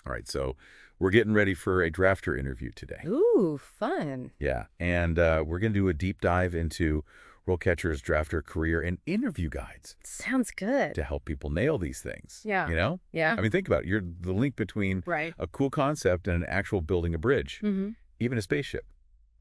All right, so we're getting ready for a drafter interview today. Ooh, fun. Yeah, and we're going to do a deep dive into RoleCatcher's drafter career and interview guides Sounds good. to help people nail these things. Yeah. You know? Yeah. I mean, think about it. You're the link between Right. a cool concept and an actual building a bridge, even a spaceship.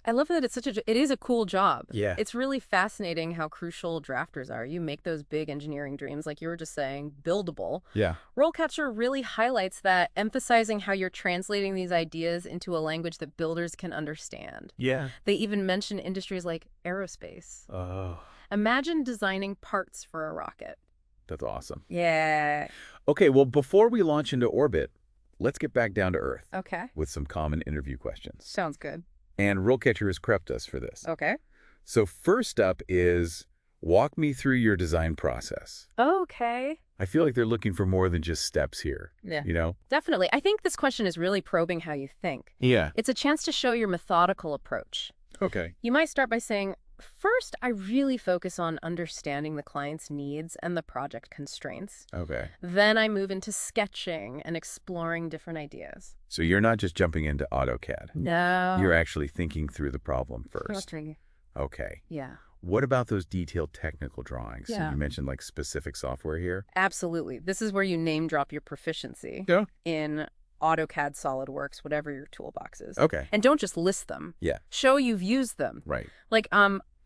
I love that it is a cool job. Yeah. It's really fascinating how crucial drafters are. You make those big engineering dreams, like you were just saying, buildable. Yeah. RoleCatcher really highlights that, emphasizing how you're translating these ideas into a language that builders can understand. Yeah. They even mention industries like aerospace. Oh, Imagine designing parts for a rocket. that's awesome. Yeah. Okay, well, before we launch into orbit, let's get back down to Earth Okay. with some common interview questions. Sounds good. And RoleCatcher has prepped us for this. Okay. So first up is walk me through your design process. Okay. I feel like they're looking for more than just steps here. Yeah. You know? Definitely. I think this question is really probing how you think. Yeah. It's a chance to show your methodical approach. Okay. You might start by saying, first, I really focus on understanding the client's needs and the project constraints. Okay. Then I move into sketching and exploring different ideas. So you're not just jumping into AutoCAD. No. You're actually thinking through the problem first. Filtering. Okay. Yeah. What about those detailed technical drawings? Yeah. You mentioned like specific software here. Absolutely. This is where you name drop your proficiency. Yeah. In AutoCAD, SolidWorks, whatever your toolbox is. Okay. And don't just list them. Yeah. Show you've used them. Right. Like,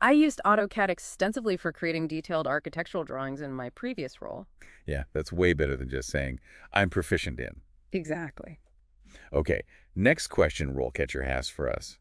I used AutoCAD extensively for creating detailed architectural drawings in my previous role. Yeah, that's way better than just saying, I'm proficient in. Exactly. Okay, next question RoleCatcher has for us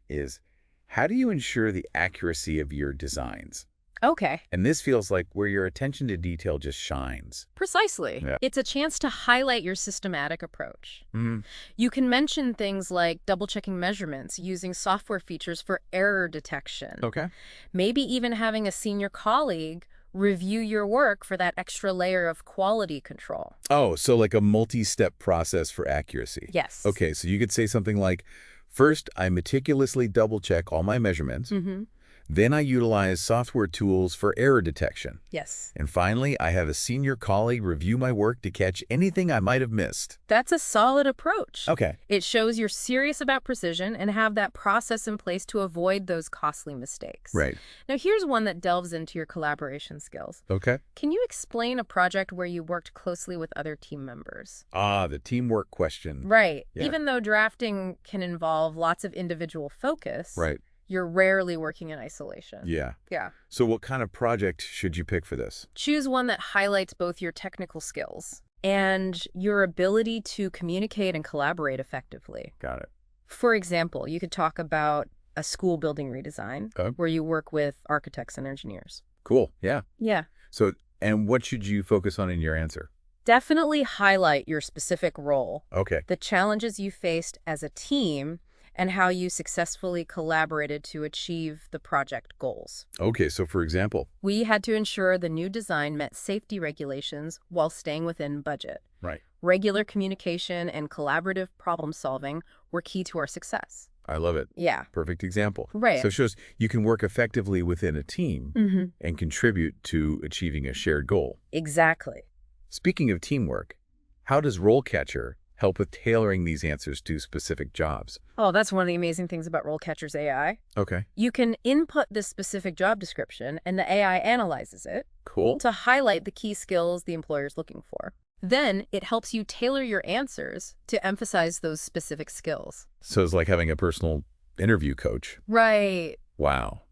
is, how do you ensure the accuracy of your designs? Okay. And this feels like where your attention to detail just shines. Precisely. Yeah. It's a chance to highlight your systematic approach. Mm-hmm. You can mention things like double-checking measurements, using software features for error detection. Okay. Maybe even having a senior colleague review your work for that extra layer of quality control. Oh, so like a multi-step process for accuracy. Yes. Okay, so you could say something like, first, I meticulously double-check all my measurements. Mm-hmm. Then I utilize software tools for error detection. Yes. And finally, I have a senior colleague review my work to catch anything I might have missed. That's a solid approach. Okay. It shows you're serious about precision and have that process in place to avoid those costly mistakes. Right. Now, here's one that delves into your collaboration skills. Okay. Can you explain a project where you worked closely with other team members? Ah, the teamwork question. Right. Yeah. Even though drafting can involve lots of individual focus, Right. you're rarely working in isolation. Yeah. Yeah. So what kind of project should you pick for this? Choose one that highlights both your technical skills and your ability to communicate and collaborate effectively. Got it. For example, you could talk about a school building redesign Okay. where you work with architects and engineers. Cool. Yeah. Yeah. So, and what should you focus on in your answer? Definitely highlight your specific role, Okay. the challenges you faced as a team, and how you successfully collaborated to achieve the project goals. Okay. So for example. We had to ensure the new design met safety regulations while staying within budget. Right. Regular communication and collaborative problem solving were key to our success. I love it. Yeah. Perfect example. Right. So it shows you can work effectively within a team Mm-hmm. and contribute to achieving a shared goal. Exactly. Speaking of teamwork, how does RoleCatcher help with tailoring these answers to specific jobs? Oh, that's one of the amazing things about RoleCatcher's AI. Okay. You can input this specific job description, and the AI analyzes it Cool. to highlight the key skills the employer's looking for. Then it helps you tailor your answers to emphasize those specific skills. So it's like having a personal interview coach. Right. Wow.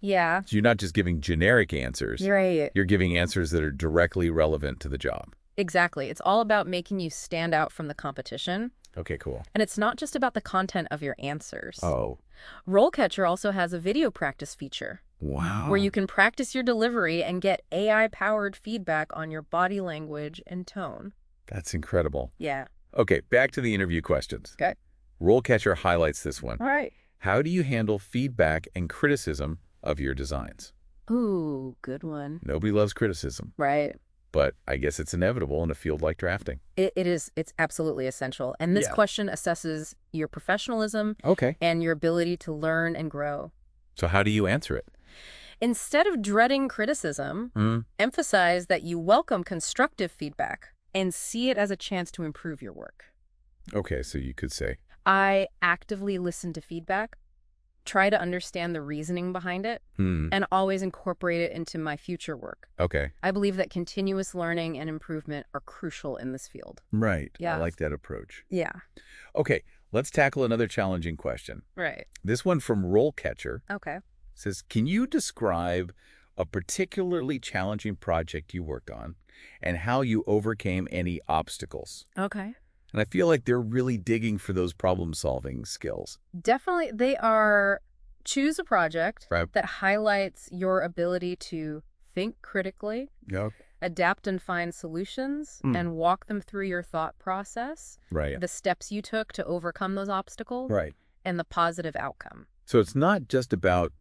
Yeah. So you're not just giving generic answers. Right. You're giving answers that are directly relevant to the job. Exactly. It's all about making you stand out from the competition. Okay, cool. And it's not just about the content of your answers. Oh, RoleCatcher also has a video practice feature wow. where you can practice your delivery and get AI-powered feedback on your body language and tone. That's incredible. Yeah. Okay, back to the interview questions. Okay. RoleCatcher highlights this one. All right. How do you handle feedback and criticism of your designs? Ooh, good one. Nobody loves criticism, Right. but I guess it's inevitable in a field like drafting. It is. It's absolutely essential. And this Yeah. question assesses your professionalism Okay. and your ability to learn and grow. So how do you answer it? Instead of dreading criticism, emphasize that you welcome constructive feedback and see it as a chance to improve your work. Okay, so you could say, I actively listen to feedback, try to understand the reasoning behind it, and always incorporate it into my future work. okay. I believe that continuous learning and improvement are crucial in this field. Right. I Yeah. like that approach. Yeah. Okay, let's tackle another challenging question. Right. This one from RoleCatcher Okay. says, can you describe a particularly challenging project you worked on and how you overcame any obstacles? Okay. And I feel like they're really digging for those problem-solving skills. Definitely, they are choose a project Right. that highlights your ability to think critically, Yeah. adapt and find solutions, and walk them through your thought process, Right. the steps you took to overcome those obstacles, Right. and the positive outcome. So it's not just about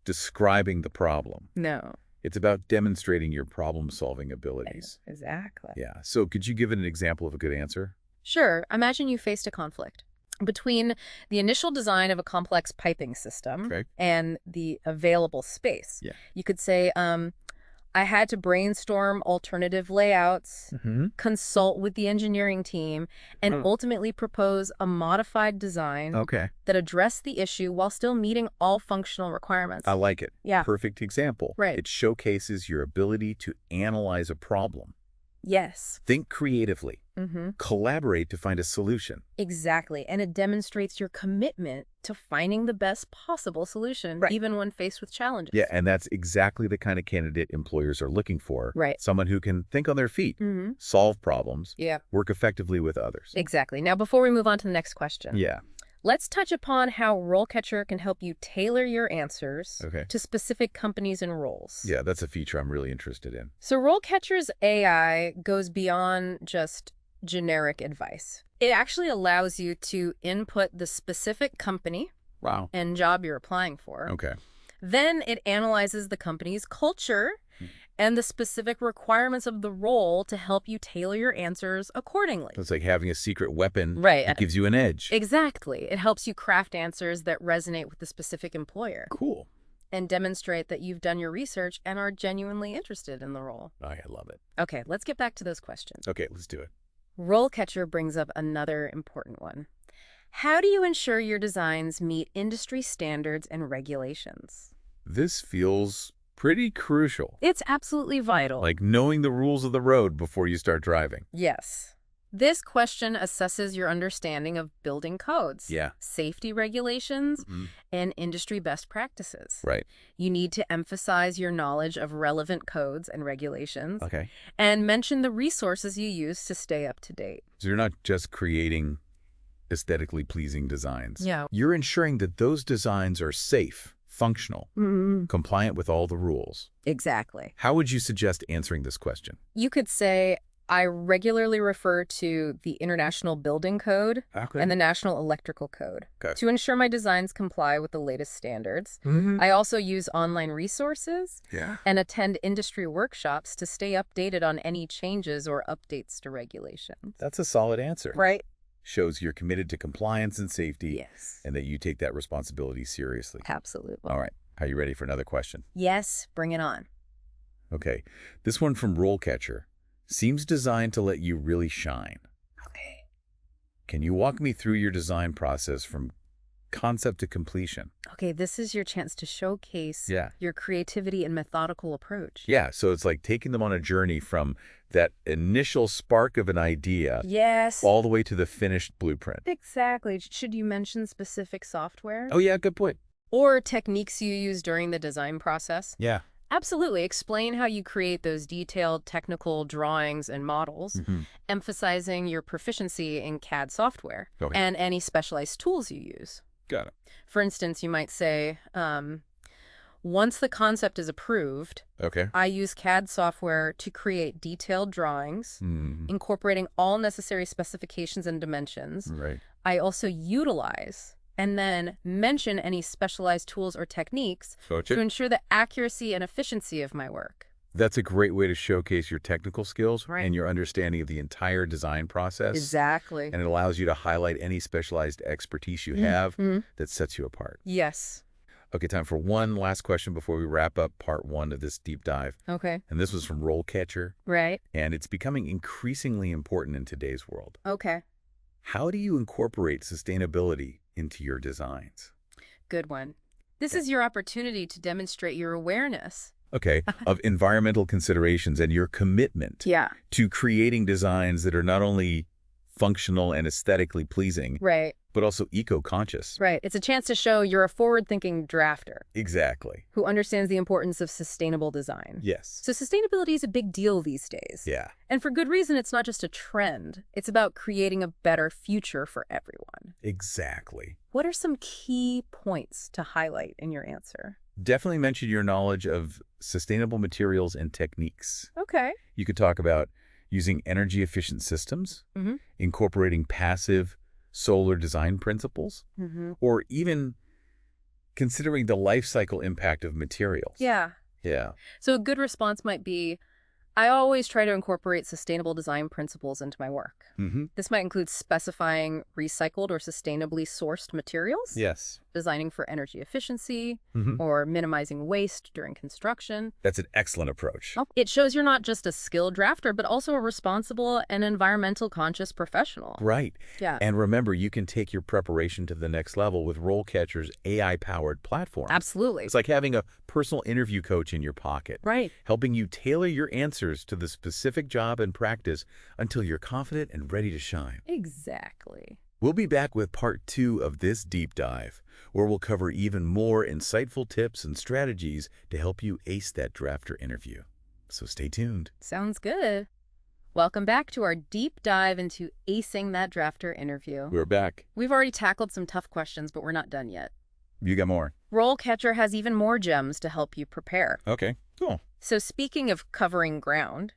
describing the problem. No. It's about demonstrating your problem-solving abilities. Exactly. Yeah. So could you give it an example of a good answer? Sure. Imagine you faced a conflict between the initial design of a complex piping system Okay. and the available space. Yeah. You could say, I had to brainstorm alternative layouts, consult with the engineering team, and ultimately propose a modified design Okay. that addressed the issue while still meeting all functional requirements. I like it. Yeah. Perfect example. Right. It showcases your ability to analyze a problem, Yes. think creatively, Mm-hmm. collaborate to find a solution. Exactly. And it demonstrates your commitment to finding the best possible solution, Right. even when faced with challenges. Yeah, and that's exactly the kind of candidate employers are looking for. Right. Someone who can think on their feet, Mm-hmm. solve problems, Yeah. work effectively with others. Exactly. Now, before we move on to the next question, Yeah. let's touch upon how RoleCatcher can help you tailor your answers Okay. to specific companies and roles. Yeah, that's a feature I'm really interested in. So RoleCatcher's AI goes beyond just generic advice. It actually allows you to input the specific company Wow. and job you're applying for. Okay. Then it analyzes the company's culture and the specific requirements of the role to help you tailor your answers accordingly. It's like having a secret weapon Right. that gives you an edge. Exactly. It helps you craft answers that resonate with the specific employer Cool. and demonstrate that you've done your research and are genuinely interested in the role. I love it. Okay, let's get back to those questions. Okay, let's do it. RoleCatcher brings up another important one. How do you ensure your designs meet industry standards and regulations? This feels pretty crucial. It's absolutely vital. Like knowing the rules of the road before you start driving. Yes. This question assesses your understanding of building codes, Yeah. safety regulations, and industry best practices. Right. You need to emphasize your knowledge of relevant codes and regulations Okay. and mention the resources you use to stay up to date. So you're not just creating aesthetically pleasing designs. Yeah. You're ensuring that those designs are safe, functional, compliant with all the rules. Exactly. How would you suggest answering this question? You could say, I regularly refer to the International Building Code Okay. and the National Electrical Code Okay. to ensure my designs comply with the latest standards. I also use online resources Yeah. and attend industry workshops to stay updated on any changes or updates to regulations. That's a solid answer. Right? Shows you're committed to compliance and safety Yes. and that you take that responsibility seriously. Absolutely. All right. Are you ready for another question? Yes, bring it on. Okay. This one from RoleCatcher seems designed to let you really shine. Okay. Can you walk me through your design process from concept to completion? Okay, this is your chance to showcase Yeah. your creativity and methodical approach. Yeah, so it's like taking them on a journey from that initial spark of an idea Yes. all the way to the finished blueprint. Exactly. Should you mention specific software? Oh, yeah, good point. Or techniques you use during the design process? Yeah. Absolutely. Explain how you create those detailed technical drawings and models, emphasizing your proficiency in CAD software Okay. and any specialized tools you use. Got it. For instance, you might say, once the concept is approved, Okay. I use CAD software to create detailed drawings, incorporating all necessary specifications and dimensions. Right. I also utilize and then mention any specialized tools or techniques to ensure the accuracy and efficiency of my work. That's a great way to showcase your technical skills Right. and your understanding of the entire design process. Exactly. And it allows you to highlight any specialized expertise you have that sets you apart. Yes. Okay, time for one last question before we wrap up part one of this deep dive. Okay. And this was from RoleCatcher, Right. and it's becoming increasingly important in today's world. Okay. How do you incorporate sustainability into your designs? Good one. This is your opportunity to demonstrate your awareness. Okay, of environmental considerations and your commitment Yeah. to creating designs that are not only functional and aesthetically pleasing, Right. but also eco-conscious. Right. It's a chance to show you're a forward-thinking drafter Exactly. who understands the importance of sustainable design. Yes. So sustainability is a big deal these days. Yeah. And for good reason. It's not just a trend. It's about creating a better future for everyone. Exactly. What are some key points to highlight in your answer? Definitely mention your knowledge of sustainable materials and techniques. Okay. You could talk about using energy-efficient systems, incorporating passive solar design principles, or even considering the life cycle impact of materials. Yeah. Yeah. So a good response might be, I always try to incorporate sustainable design principles into my work. This might include specifying recycled or sustainably sourced materials, Yes. designing for energy efficiency, or minimizing waste during construction. That's an excellent approach. It shows you're not just a skilled drafter, but also a responsible and environmental conscious professional. Right. Yeah. And remember, you can take your preparation to the next level with RoleCatcher's AI-powered platform. Absolutely. It's like having a personal interview coach in your pocket, Right. helping you tailor your answers to the specific job and practice until you're confident and ready to shine. Exactly. We'll be back with part 2 of this deep dive, where we'll cover even more insightful tips and strategies to help you ace that drafter interview. So stay tuned. Sounds good. Welcome back to our deep dive into acing that drafter interview. We're back. We've already tackled some tough questions, but we're not done yet. You got more. RoleCatcher has even more gems to help you prepare. Okay, cool. So speaking of covering ground,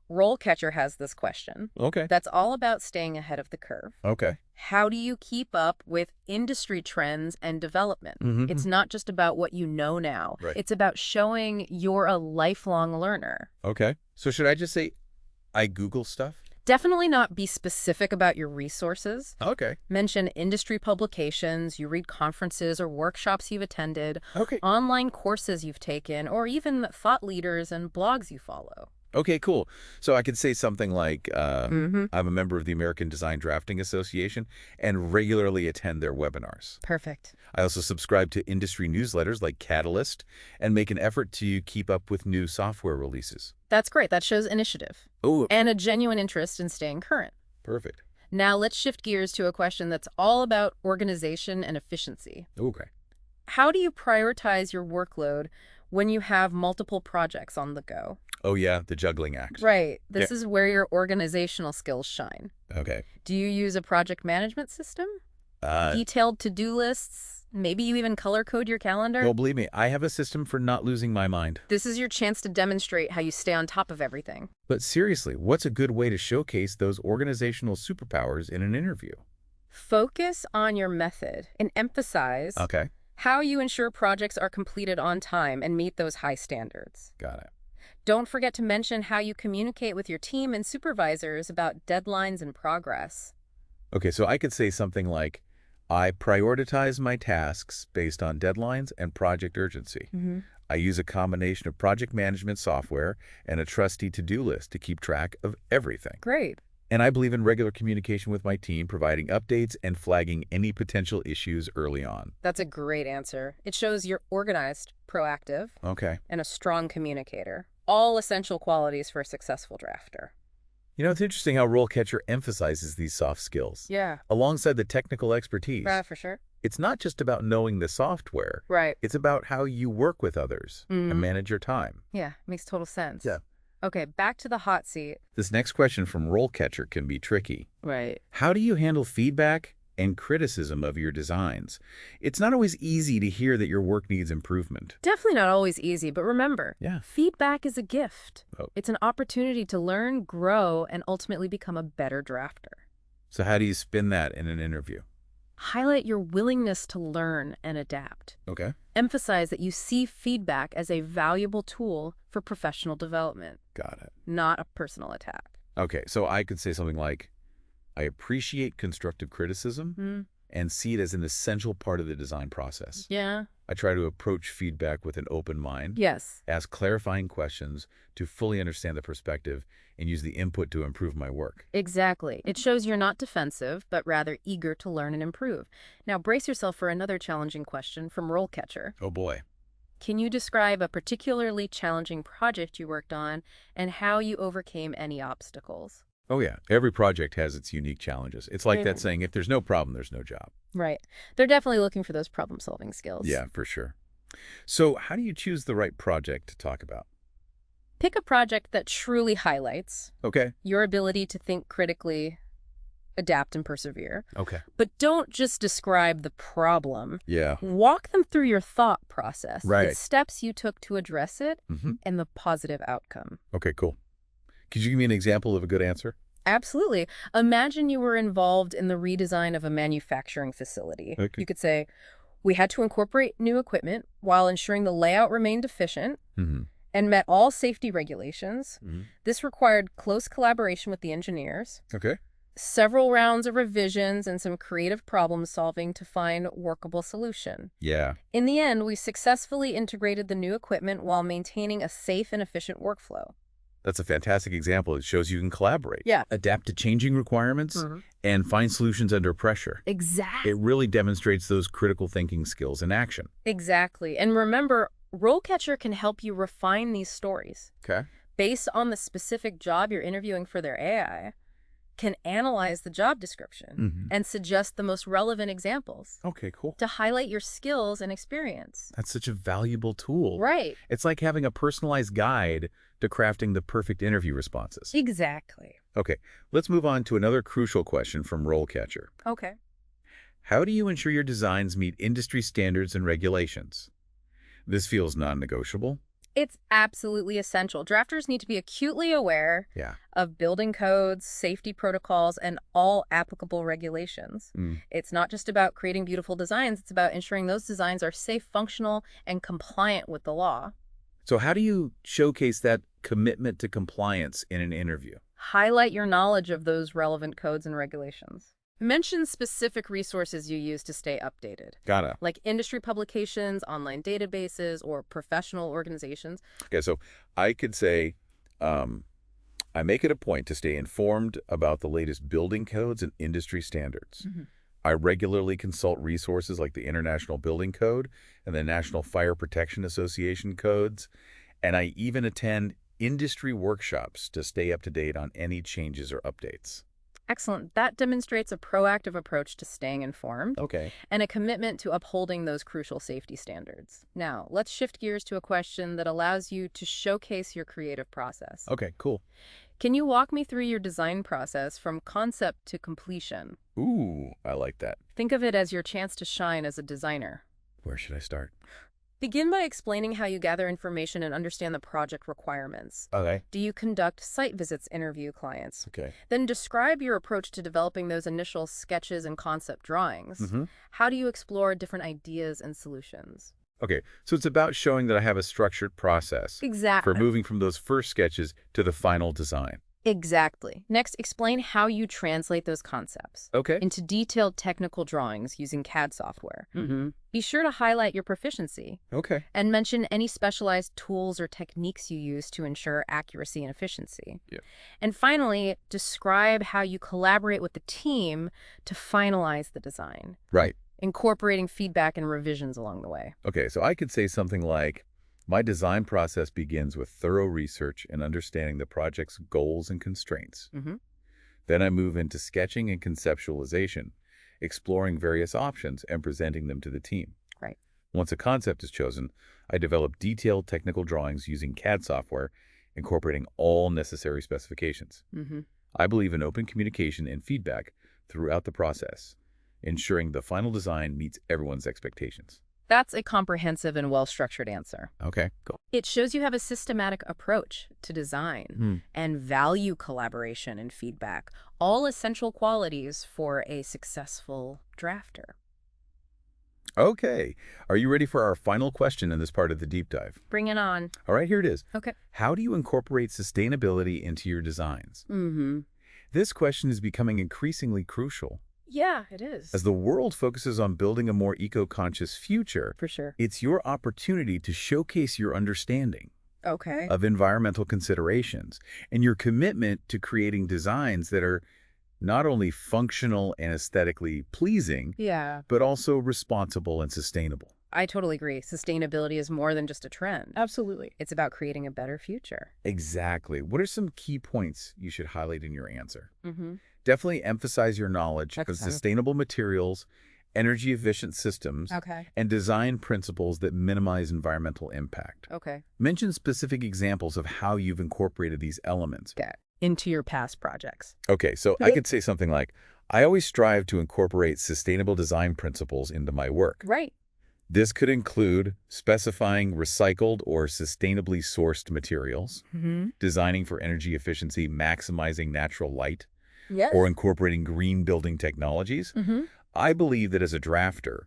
RoleCatcher has this question Okay. that's all about staying ahead of the curve. Okay. How do you keep up with industry trends and development? It's not just about what you know now. Right. It's about showing you're a lifelong learner. Okay. So should I just say I Google stuff? Definitely not be specific about your resources. Okay. Mention industry publications, you read conferences or workshops you've attended, Okay. online courses you've taken, or even thought leaders and blogs you follow. Okay, cool. So I could say something like, Mm-hmm. I'm a member of the American Design Drafting Association and regularly attend their webinars. Perfect. I also subscribe to industry newsletters like Catalyst and make an effort to keep up with new software releases. That's great. That shows initiative Oh, and a genuine interest in staying current. perfect. Now let's shift gears to a question that's all about organization and efficiency. Okay. How do you prioritize your workload when you have multiple projects on the go? Oh, yeah, the juggling act. Right. This is where your organizational skills shine. Okay. Do you use a project management system? Detailed to-do lists? Maybe you even color code your calendar? Well, believe me, I have a system for not losing my mind. This is your chance to demonstrate how you stay on top of everything. But seriously, what's a good way to showcase those organizational superpowers in an interview? Focus on your method and emphasize Okay. how you ensure projects are completed on time and meet those high standards. Got it. Don't forget to mention how you communicate with your team and supervisors about deadlines and progress. Okay, so I could say something like, I prioritize my tasks based on deadlines and project urgency. I use a combination of project management software and a trusty to-do list to keep track of everything. Great. And I believe in regular communication with my team, providing updates and flagging any potential issues early on. That's a great answer. It shows you're organized, proactive, Okay. and a strong communicator. All essential qualities for a successful drafter. You know, it's interesting how RoleCatcher emphasizes these soft skills. Yeah. Alongside the technical expertise. For sure. It's not just about knowing the software. Right. It's about how you work with others and manage your time. Yeah, makes total sense. Yeah. Okay, back to the hot seat. This next question from RoleCatcher can be tricky. Right. How do you handle feedback and criticism of your designs? It's not always easy to hear that your work needs improvement. Definitely not always easy, but remember, feedback is a gift. Oh. It's an opportunity to learn, grow, and ultimately become a better drafter. So how do you spin that in an interview? Highlight your willingness to learn and adapt. Okay. Emphasize that you see feedback as a valuable tool for professional development, Got it. not a personal attack. Okay, so I could say something like, I appreciate constructive criticism and see it as an essential part of the design process. Yeah. I try to approach feedback with an open mind, Yes. ask clarifying questions to fully understand the perspective, and use the input to improve my work. Exactly. It shows you're not defensive, but rather eager to learn and improve. Now, brace yourself for another challenging question from RoleCatcher. Oh boy. Can you describe a particularly challenging project you worked on and how you overcame any obstacles? Oh yeah, every project has its unique challenges. It's like that saying, if there's no problem, there's no job. Right. They're definitely looking for those problem-solving skills. Yeah, for sure. So how do you choose the right project to talk about? Pick a project that truly highlights Okay. your ability to think critically, adapt, and persevere. Okay. But don't just describe the problem. Yeah. Walk them through your thought process, Right. the steps you took to address it, Mm-hmm. and the positive outcome. Okay, cool. Could you give me an example of a good answer? Absolutely. Imagine you were involved in the redesign of a manufacturing facility. Okay. You could say, we had to incorporate new equipment while ensuring the layout remained efficient Mm-hmm. and met all safety regulations. Mm-hmm. This required close collaboration with the engineers, Okay. several rounds of revisions, and some creative problem solving to find a workable solution. Yeah. In the end, we successfully integrated the new equipment while maintaining a safe and efficient workflow. That's a fantastic example. It shows you can collaborate. Yeah. Adapt to changing requirements and find solutions under pressure. Exactly. It really demonstrates those critical thinking skills in action. Exactly. And remember, RoleCatcher can help you refine these stories. Okay. Based on the specific job you're interviewing for their AI, can analyze the job description and suggest the most relevant examples Okay, cool. to highlight your skills and experience. That's such a valuable tool. Right. It's like having a personalized guide to crafting the perfect interview responses. Exactly. Okay, let's move on to another crucial question from RoleCatcher. Okay. How do you ensure your designs meet industry standards and regulations? This feels non-negotiable. It's absolutely essential. Drafters need to be acutely aware Yeah. of building codes, safety protocols, and all applicable regulations. It's not just about creating beautiful designs. It's about ensuring those designs are safe, functional, and compliant with the law. So how do you showcase that commitment to compliance in an interview? Highlight your knowledge of those relevant codes and regulations. Mention specific resources you use to stay updated, Gotta. like industry publications, online databases, or professional organizations. Okay, so I could say, I make it a point to stay informed about the latest building codes and industry standards. I regularly consult resources like the International Building Code and the National Fire Protection Association codes, and I even attend industry workshops to stay up to date on any changes or updates. Excellent. That demonstrates a proactive approach to staying informed Okay. and a commitment to upholding those crucial safety standards. Now, let's shift gears to a question that allows you to showcase your creative process. Okay, cool. Can you walk me through your design process from concept to completion? Ooh, I like that. Think of it as your chance to shine as a designer. Where should I start? Begin by explaining how you gather information and understand the project requirements. Okay. Do you conduct site visits, interview clients? Okay. Then describe your approach to developing those initial sketches and concept drawings. How do you explore different ideas and solutions? Okay, so it's about showing that I have a structured process Exactly. for moving from those first sketches to the final design. Exactly. Next, explain how you translate those concepts Okay. into detailed technical drawings using CAD software. Be sure to highlight your proficiency Okay. and mention any specialized tools or techniques you use to ensure accuracy and efficiency. Yeah. And finally, describe how you collaborate with the team to finalize the design, Right. incorporating feedback and revisions along the way. Okay, so I could say something like, my design process begins with thorough research and understanding the project's goals and constraints. Then I move into sketching and conceptualization, exploring various options and presenting them to the team. Right. Once a concept is chosen, I develop detailed technical drawings using CAD software, incorporating all necessary specifications. I believe in open communication and feedback throughout the process, ensuring the final design meets everyone's expectations. That's a comprehensive and well-structured answer. Okay, cool. It shows you have a systematic approach to design and value collaboration and feedback, all essential qualities for a successful drafter. Okay, are you ready for our final question in this part of the deep dive? Bring it on. All right, here it is. Okay. How do you incorporate sustainability into your designs? This question is becoming increasingly crucial. Yeah, it is. As the world focuses on building a more eco-conscious future, For sure. it's your opportunity to showcase your understanding Okay. of environmental considerations and your commitment to creating designs that are not only functional and aesthetically pleasing, Yeah. but also responsible and sustainable. I totally agree. Sustainability is more than just a trend. Absolutely. It's about creating a better future. Exactly. What are some key points you should highlight in your answer? Mm-hmm. Definitely emphasize your knowledge of Excellent. sustainable materials, energy-efficient systems, Okay. and design principles that minimize environmental impact. Okay. Mention specific examples of how you've incorporated these elements. That into your past projects. Okay, so I could say something like, I always strive to incorporate sustainable design principles into my work. Right. This could include specifying recycled or sustainably sourced materials, Mm-hmm. designing for energy efficiency, maximizing natural light, Yes. or incorporating green building technologies. Mm-hmm. I believe that as a drafter,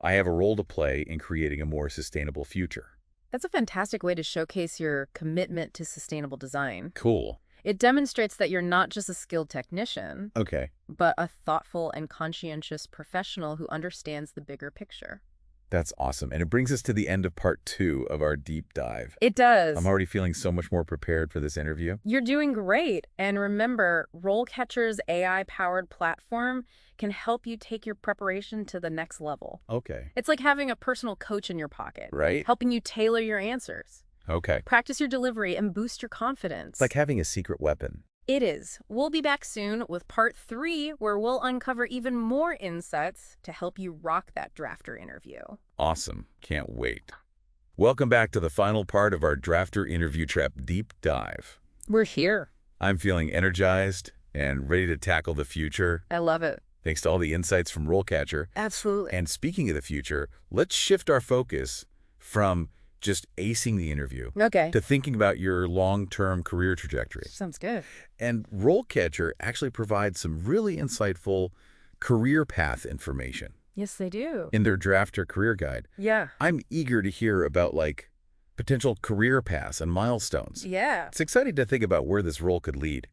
I have a role to play in creating a more sustainable future. That's a fantastic way to showcase your commitment to sustainable design. Cool. It demonstrates that you're not just a skilled technician, Okay. but a thoughtful and conscientious professional who understands the bigger picture. That's awesome. And it brings us to the end of part 2 of our deep dive. It does. I'm already feeling so much more prepared for this interview. You're doing great. And remember, RoleCatcher's AI-powered platform can help you take your preparation to the next level. Okay. It's like having a personal coach in your pocket, Right? helping you tailor your answers, Okay. practice your delivery, and boost your confidence. It's like having a secret weapon. It is. We'll be back soon with part 3, where we'll uncover even more insights to help you rock that drafter interview. Awesome. Can't wait. Welcome back to the final part of our drafter interview prep deep dive. We're here. I'm feeling energized and ready to tackle the future, I love it. thanks to all the insights from RoleCatcher. Absolutely. And speaking of the future, let's shift our focus from just acing the interview Okay. to thinking about your long-term career trajectory. Sounds good. And RoleCatcher actually provides some really insightful career path information Yes, they do. in their drafter career guide. Yeah. I'm eager to hear about potential career paths and milestones. Yeah. It's exciting to think about where this role could lead.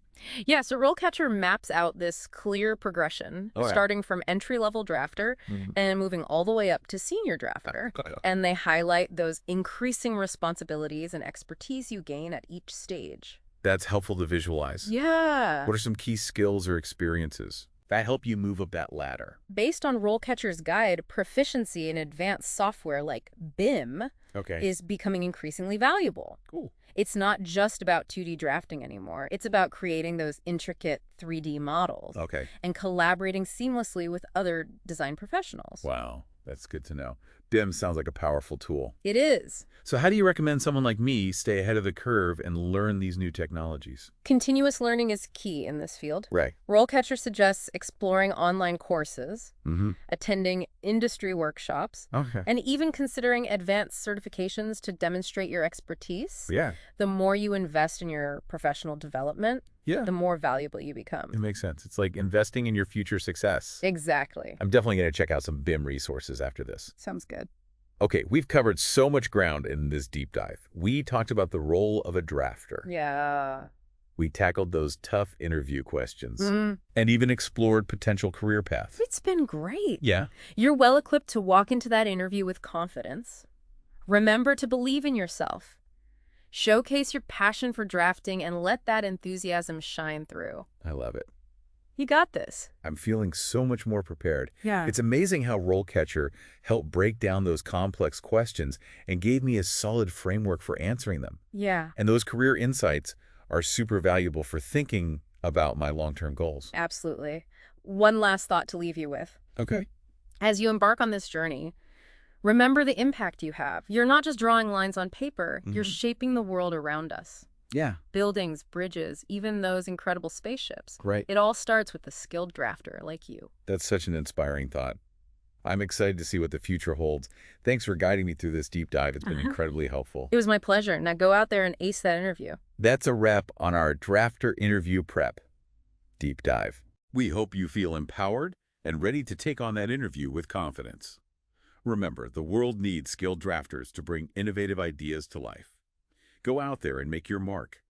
Yeah, so RoleCatcher maps out this clear progression, Oh, yeah. starting from entry-level drafter and moving all the way up to senior drafter. And they highlight those increasing responsibilities and expertise you gain at each stage. That's helpful to visualize. Yeah. What are some key skills or experiences that help you move up that ladder? Based on RoleCatcher's guide, proficiency in advanced software like BIM Okay. is becoming increasingly valuable. Cool. It's not just about 2D drafting anymore. It's about creating those intricate 3D models Okay. and collaborating seamlessly with other design professionals. Wow. That's good to know. BIM sounds like a powerful tool. It is. So how do you recommend someone like me stay ahead of the curve and learn these new technologies? Continuous learning is key in this field. Right. RoleCatcher suggests exploring online courses, Mm-hmm. attending industry workshops, Okay. and even considering advanced certifications to demonstrate your expertise. Yeah. The more you invest in your professional development, Yeah. the more valuable you become. It makes sense. It's like investing in your future success. Exactly. I'm definitely going to check out some BIM resources after this. Sounds good. Okay, we've covered so much ground in this deep dive. We talked about the role of a drafter. Yeah. We tackled those tough interview questions Mhm. and even explored potential career paths. It's been great. Yeah. You're well equipped to walk into that interview with confidence. Remember to believe in yourself. Showcase your passion for drafting and let that enthusiasm shine through. I love it. You got this. I'm feeling so much more prepared. Yeah. It's amazing how RoleCatcher helped break down those complex questions and gave me a solid framework for answering them. Yeah, And those career insights are super valuable for thinking about my long-term goals. absolutely. One last thought to leave you with. Okay. As you embark on this journey, remember the impact you have. You're not just drawing lines on paper, you're shaping the world around us. Yeah. Buildings, bridges, even those incredible spaceships. Right. It all starts with a skilled drafter like you. That's such an inspiring thought. I'm excited to see what the future holds. Thanks for guiding me through this deep dive. It's been incredibly helpful. It was my pleasure. Now go out there and ace that interview. That's a wrap on our drafter interview prep deep dive. We hope you feel empowered and ready to take on that interview with confidence. Remember, the world needs skilled drafters to bring innovative ideas to life. Go out there and make your mark.